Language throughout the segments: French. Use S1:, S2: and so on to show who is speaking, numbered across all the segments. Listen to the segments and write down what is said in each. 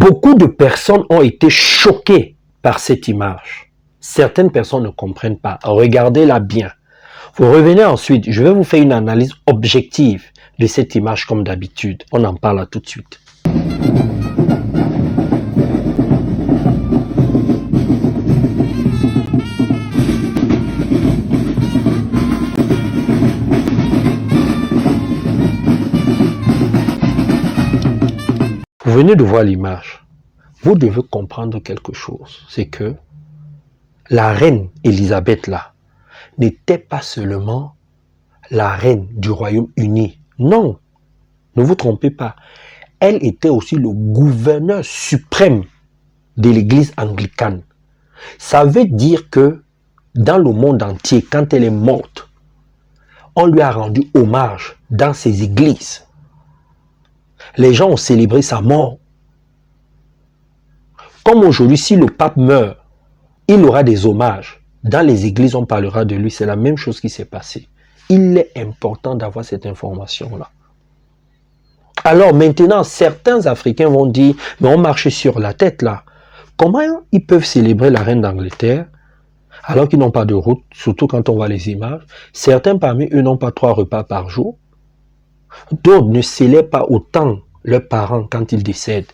S1: Beaucoup de personnes ont été choquées par cette image. Certaines personnes ne comprennent pas. Regardez-la bien. Vous revenez ensuite, je vais vous faire une analyse objective de cette image comme d'habitude. On en parle tout de suite. Vous venez de voir l'image. Vous devez comprendre quelque chose. C'est que la reine Élisabeth là n'était pas seulement la reine du Royaume-Uni. Non, ne vous trompez pas. Elle était aussi le gouverneur suprême de l'église anglicane. Ça veut dire que dans le monde entier, quand elle est morte, on lui a rendu hommage dans ses églises. Les gens ont célébré sa mort. Comme aujourd'hui, si le pape meurt, il aura des hommages. Dans les églises, on parlera de lui. C'est la même chose qui s'est passée. Il est important d'avoir cette information-là. Alors maintenant, certains Africains vont dire, mais on marche sur la tête là. Comment ils peuvent célébrer la reine d'Angleterre alors qu'ils n'ont pas de route, surtout quand on voit les images? Certains parmi eux n'ont pas 3 repas par jour. D'autres ne célèbrent pas autant leurs parents quand ils décèdent.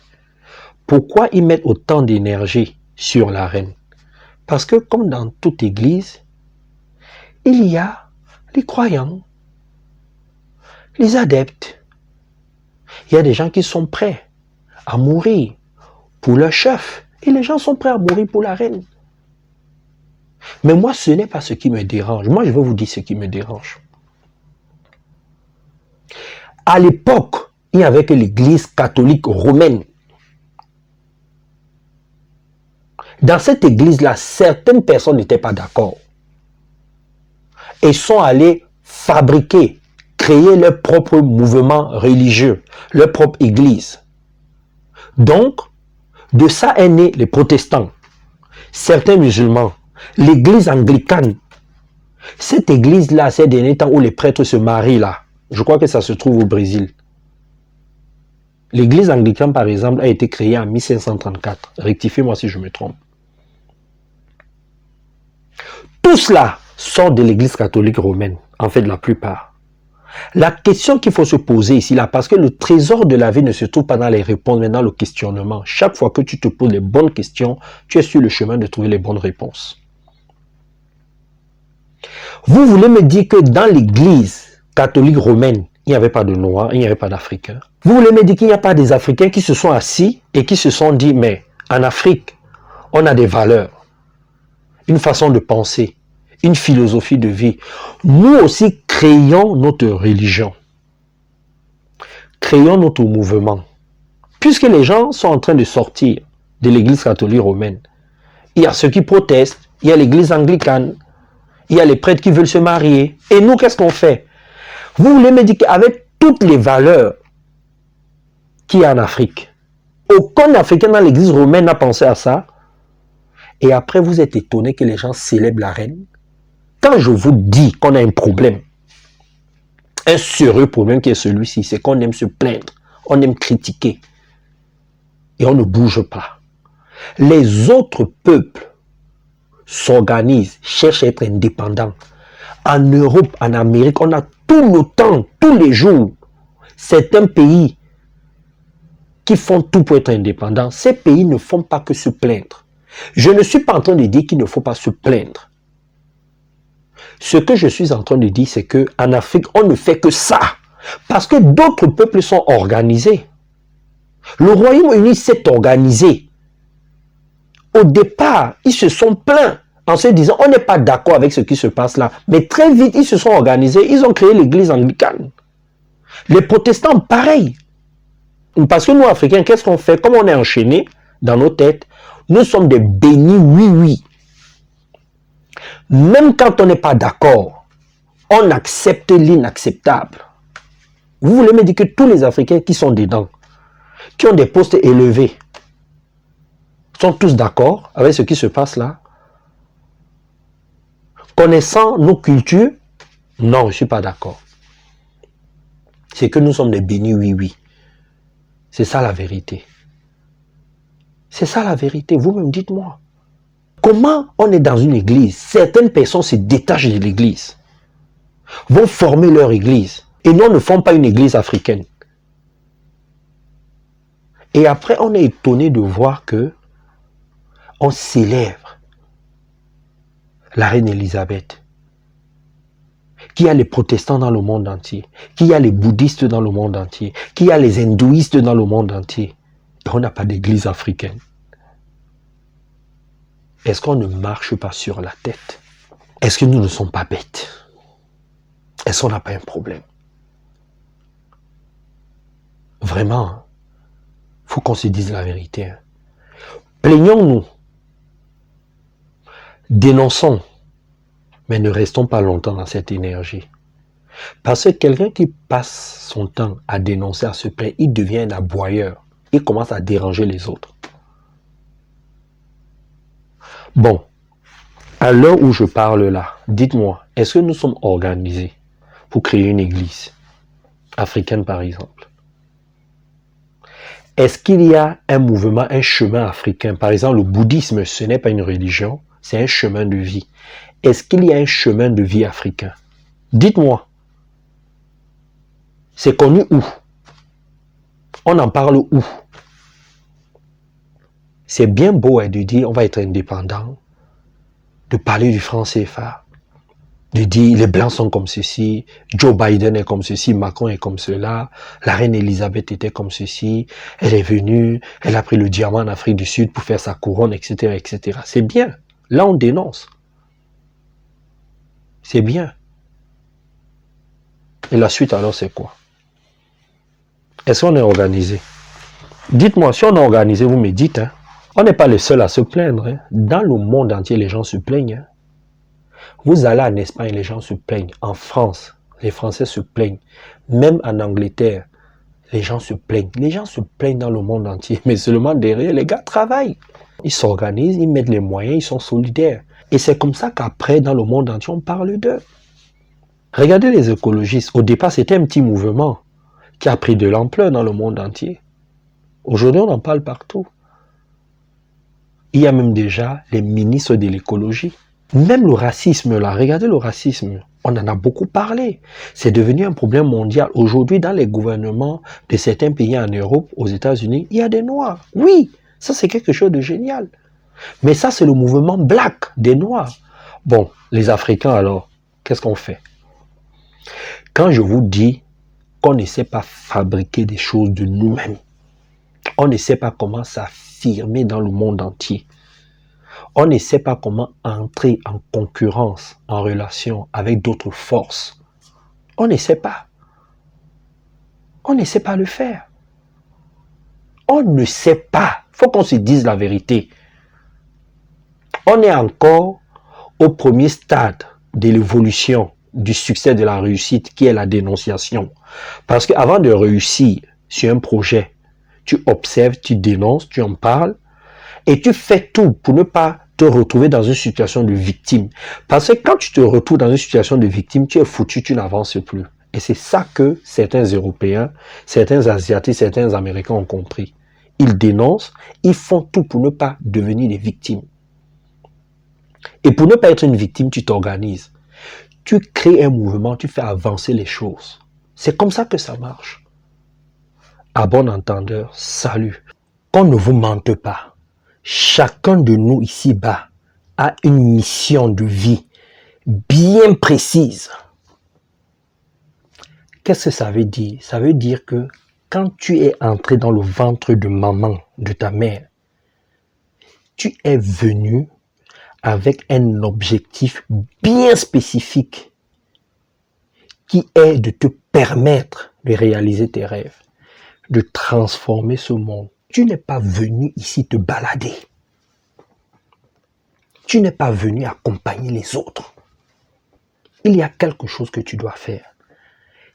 S1: Pourquoi ils mettent autant d'énergie sur la reine? Parce que comme dans toute église, il y a les croyants, les adeptes. Il y a des gens qui sont prêts à mourir pour leur chef. Et les gens sont prêts à mourir pour la reine. Mais moi, ce n'est pas ce qui me dérange. Moi, je vais vous dire ce qui me dérange. À l'époque, il n'y avait que l'église catholique romaine. Dans cette église-là, certaines personnes n'étaient pas d'accord. Et sont allés fabriquer, créer leur propre mouvement religieux, leur propre église. Donc, de ça est né les protestants, certains musulmans, l'église anglicane. Cette église-là, ces derniers temps où les prêtres se marient là, je crois que ça se trouve au Brésil. L'église anglicane, par exemple, a été créée en 1534. Rectifiez-moi si je me trompe. Tout cela sort de l'église catholique romaine, en fait la plupart. La question qu'il faut se poser ici, là, parce que le trésor de la vie ne se trouve pas dans les réponses, mais dans le questionnement. Chaque fois que tu te poses les bonnes questions, tu es sur le chemin de trouver les bonnes réponses. Vous voulez me dire que dans l'église catholique romaine, il n'y avait pas de Noirs, il n'y avait pas d'Africains. Vous voulez me dire qu'il n'y a pas des Africains qui se sont assis et qui se sont dit, mais en Afrique, on a des valeurs, une façon de penser, une philosophie de vie. Nous aussi créons notre religion. Créons notre mouvement. Puisque les gens sont en train de sortir de l'église catholique romaine, il y a ceux qui protestent, il y a l'église anglicane, il y a les prêtres qui veulent se marier. Et nous, qu'est-ce qu'on fait? Vous voulez me dire qu'avec toutes les valeurs qu'il y a en Afrique, aucun Africain dans l'église romaine n'a pensé à ça? Et après, vous êtes étonné que les gens célèbrent la reine? Quand je vous dis qu'on a un problème, un sérieux problème qui est celui-ci, c'est qu'on aime se plaindre, on aime critiquer et on ne bouge pas. Les autres peuples s'organisent, cherchent à être indépendants. En Europe, en Amérique, on a tout le temps, tous les jours, certains pays qui font tout pour être indépendants. Ces pays ne font pas que se plaindre. Je ne suis pas en train de dire qu'il ne faut pas se plaindre. Ce que je suis en train de dire, c'est qu'en Afrique, on ne fait que ça. Parce que d'autres peuples sont organisés. Le Royaume-Uni s'est organisé. Au départ, ils se sont plaints en se disant, on n'est pas d'accord avec ce qui se passe là. Mais très vite, ils se sont organisés. Ils ont créé l'église anglicane. Les protestants, pareil. Parce que nous, Africains, qu'est-ce qu'on fait? Comme on est enchaînés dans nos têtes, nous sommes des bénis oui-oui. Même quand on n'est pas d'accord, on accepte l'inacceptable. Vous voulez me dire que tous les Africains qui sont dedans, qui ont des postes élevés, sont tous d'accord avec ce qui se passe là? Connaissant nos cultures, non, je ne suis pas d'accord. C'est que nous sommes des bénis oui-oui. C'est ça la vérité. C'est ça la vérité. Vous-même dites-moi. Comment on est dans une église? Certaines personnes se détachent de l'église, vont former leur église. Et nous, on ne forme pas une église africaine. Et après, on est étonné de voir que on célèbre la reine Élisabeth, qu'il y a les protestants dans le monde entier, qu'il y a les bouddhistes dans le monde entier, qu'il y a les hindouistes dans le monde entier. Et on n'a pas d'église africaine. Est-ce qu'on ne marche pas sur la tête? Est-ce que nous ne sommes pas bêtes? Est-ce qu'on n'a pas un problème? Vraiment, il faut qu'on se dise la vérité. Plaignons-nous, dénonçons, mais ne restons pas longtemps dans cette énergie. Parce que quelqu'un qui passe son temps à dénoncer, à se plaindre, il devient un aboyeur. Il commence à déranger les autres. Bon, à l'heure où je parle là, dites-moi, est-ce que nous sommes organisés pour créer une église africaine par exemple? Est-ce qu'il y a un mouvement, un chemin africain? Par exemple, le bouddhisme, ce n'est pas une religion, c'est un chemin de vie. Est-ce qu'il y a un chemin de vie africain? Dites-moi. C'est connu où? On en parle où? C'est bien beau de dire on va être indépendant, de parler du franc CFA, de dire les Blancs sont comme ceci, Joe Biden est comme ceci, Macron est comme cela, la reine Elisabeth était comme ceci, elle est venue, elle a pris le diamant en Afrique du Sud pour faire sa couronne, etc., etc. C'est bien. Là, on dénonce. C'est bien. Et la suite, alors, c'est quoi? Est-ce qu'on est organisé? Dites-moi, si on est organisé, vous me dites, hein. On n'est pas les seuls à se plaindre. Hein. Dans le monde entier, les gens se plaignent. Hein. Vous allez en Espagne, les gens se plaignent. En France, les Français se plaignent. Même en Angleterre, les gens se plaignent. Les gens se plaignent dans le monde entier. Mais seulement derrière, les gars travaillent. Ils s'organisent, ils mettent les moyens, ils sont solidaires. Et c'est comme ça qu'après, dans le monde entier, on parle d'eux. Regardez les écologistes. Au départ, c'était un petit mouvement qui a pris de l'ampleur dans le monde entier. Aujourd'hui, on en parle partout. Il y a même déjà les ministres de l'écologie. Même le racisme, là, regardez le racisme. On en a beaucoup parlé. C'est devenu un problème mondial. Aujourd'hui, dans les gouvernements de certains pays en Europe, aux États-Unis, il y a des Noirs. Oui, ça c'est quelque chose de génial. Mais ça, c'est le mouvement black des Noirs. Bon, les Africains alors, qu'est-ce qu'on fait? Quand je vous dis qu'on ne sait pas fabriquer des choses de nous-mêmes, on ne sait pas comment s'affirmer dans le monde entier, on ne sait pas comment entrer en concurrence, en relation avec d'autres forces, on ne sait pas. On ne sait pas le faire. On ne sait pas. Il faut qu'on se dise la vérité. On est encore au premier stade de l'évolution du succès de la réussite qui est la dénonciation. Parce qu'avant de réussir sur un projet, tu observes, tu dénonces, tu en parles et tu fais tout pour ne pas te retrouver dans une situation de victime. Parce que quand tu te retrouves dans une situation de victime, tu es foutu, tu n'avances plus. Et c'est ça que certains Européens, certains Asiatiques, certains Américains ont compris. Ils dénoncent, ils font tout pour ne pas devenir des victimes. Et pour ne pas être une victime, tu t'organises. Tu crées un mouvement, tu fais avancer les choses. C'est comme ça que ça marche. À bon entendeur, salut. Qu'on ne vous mente pas. Chacun de nous ici-bas a une mission de vie bien précise. Qu'est-ce que ça veut dire? Ça veut dire que quand tu es entré dans le ventre de maman, de ta mère, tu es venu avec un objectif bien spécifique qui est de te permettre de réaliser tes rêves, de transformer ce monde. Tu n'es pas venu ici te balader. Tu n'es pas venu accompagner les autres. Il y a quelque chose que tu dois faire.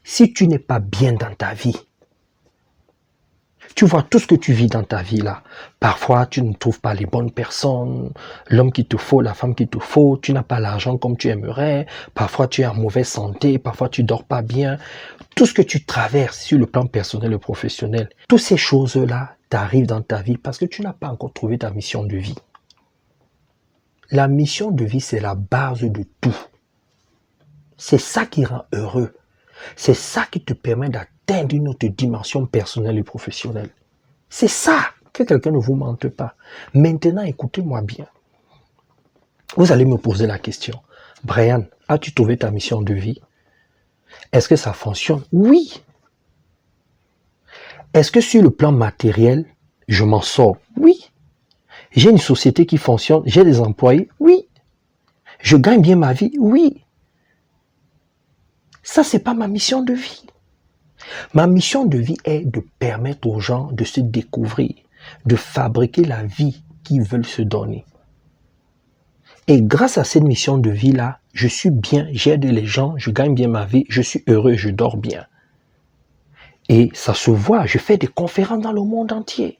S1: Si tu n'es pas bien dans ta vie, Tu vois tout ce que tu vis dans ta vie là. Parfois, tu ne trouves pas les bonnes personnes, l'homme qu'il te faut, la femme qu'il te faut, tu n'as pas l'argent comme tu aimerais, parfois tu es en mauvaise santé, parfois tu dors pas bien. Tout ce que tu traverses sur le plan personnel et professionnel, toutes ces choses-là t'arrivent dans ta vie parce que tu n'as pas encore trouvé ta mission de vie. La mission de vie, c'est la base de tout. C'est ça qui rend heureux. C'est ça qui te permet d'atteindre une autre dimension personnelle et professionnelle. C'est ça, que quelqu'un ne vous mente pas. Maintenant, écoutez-moi bien. Vous allez me poser la question. Brian, as-tu trouvé ta mission de vie? Est-ce que ça fonctionne? Oui. Est-ce que sur le plan matériel, je m'en sors? Oui. J'ai une société qui fonctionne, j'ai des employés? Oui. Je gagne bien ma vie? Oui. Ça, c'est pas ma mission de vie. Ma mission de vie est de permettre aux gens de se découvrir, de fabriquer la vie qu'ils veulent se donner. Et grâce à cette mission de vie-là, je suis bien, j'aide les gens, je gagne bien ma vie, je suis heureux, je dors bien. Et ça se voit, je fais des conférences dans le monde entier.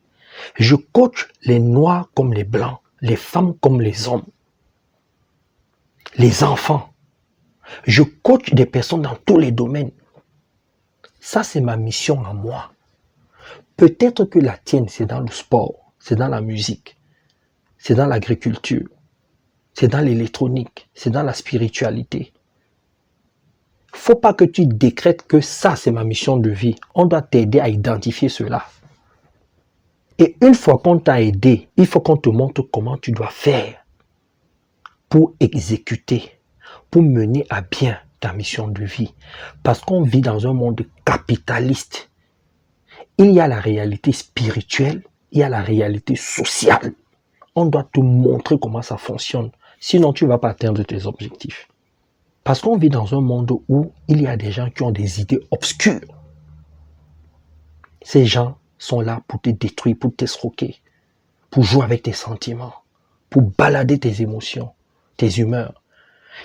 S1: Je coach les noirs comme les blancs, les femmes comme les hommes, les enfants. Je coach des personnes dans tous les domaines. Ça, c'est ma mission à moi. Peut-être que la tienne, c'est dans le sport, c'est dans la musique, c'est dans l'agriculture, c'est dans l'électronique, c'est dans la spiritualité. Faut pas que tu décrètes que ça, c'est ma mission de vie. On doit t'aider à identifier cela. Et une fois qu'on t'a aidé, il faut qu'on te montre comment tu dois faire pour exécuter, pour mener à bien ta mission de vie. Parce qu'on vit dans un monde capitaliste. Il y a la réalité spirituelle, il y a la réalité sociale. On doit te montrer comment ça fonctionne. Sinon, tu ne vas pas atteindre tes objectifs. Parce qu'on vit dans un monde où il y a des gens qui ont des idées obscures. Ces gens sont là pour te détruire, pour t'escroquer, pour jouer avec tes sentiments, pour balader tes émotions, tes humeurs.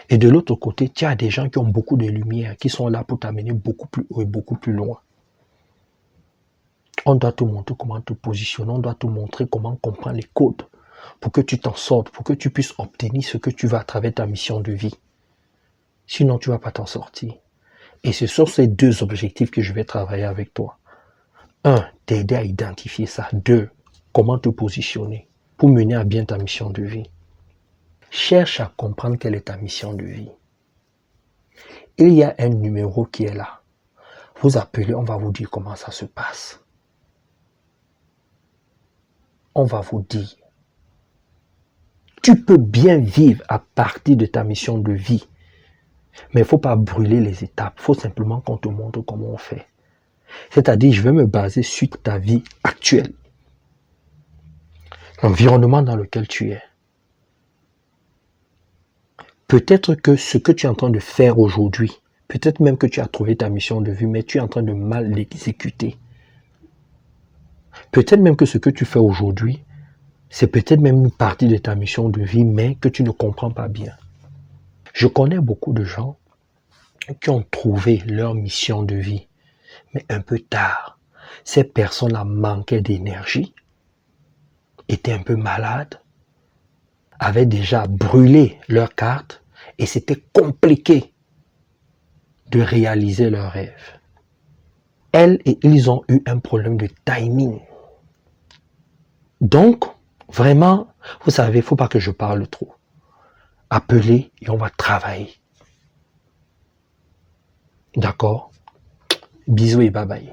S1: Et de l'autre côté, tu as des gens qui ont beaucoup de lumière, qui sont là pour t'amener beaucoup plus haut et beaucoup plus loin. On doit te montrer comment te positionner, on doit te montrer comment comprendre les codes pour que tu t'en sortes, pour que tu puisses obtenir ce que tu veux à travers ta mission de vie. Sinon, tu ne vas pas t'en sortir. Et ce sont ces deux objectifs que je vais travailler avec toi. 1. T'aider à identifier ça. 2. Comment te positionner pour mener à bien ta mission de vie. Cherche à comprendre quelle est ta mission de vie. Il y a un numéro qui est là. Vous appelez, on va vous dire comment ça se passe. On va vous dire. Tu peux bien vivre à partir de ta mission de vie. Mais il ne faut pas brûler les étapes. Il faut simplement qu'on te montre comment on fait. C'est-à-dire, je vais me baser sur ta vie actuelle. L'environnement dans lequel tu es. Peut-être que ce que tu es en train de faire aujourd'hui, peut-être même que tu as trouvé ta mission de vie, mais tu es en train de mal l'exécuter. Peut-être même que ce que tu fais aujourd'hui, c'est peut-être même une partie de ta mission de vie, mais que tu ne comprends pas bien. Je connais beaucoup de gens qui ont trouvé leur mission de vie, mais un peu tard. Ces personnes-là manquaient d'énergie, étaient un peu malades, avaient déjà brûlé leurs cartes et c'était compliqué de réaliser leurs rêves. Elles et ils ont eu un problème de timing. Donc, vraiment, vous savez, il ne faut pas que je parle trop. Appelez et on va travailler. D'accord? Bisous et bye bye.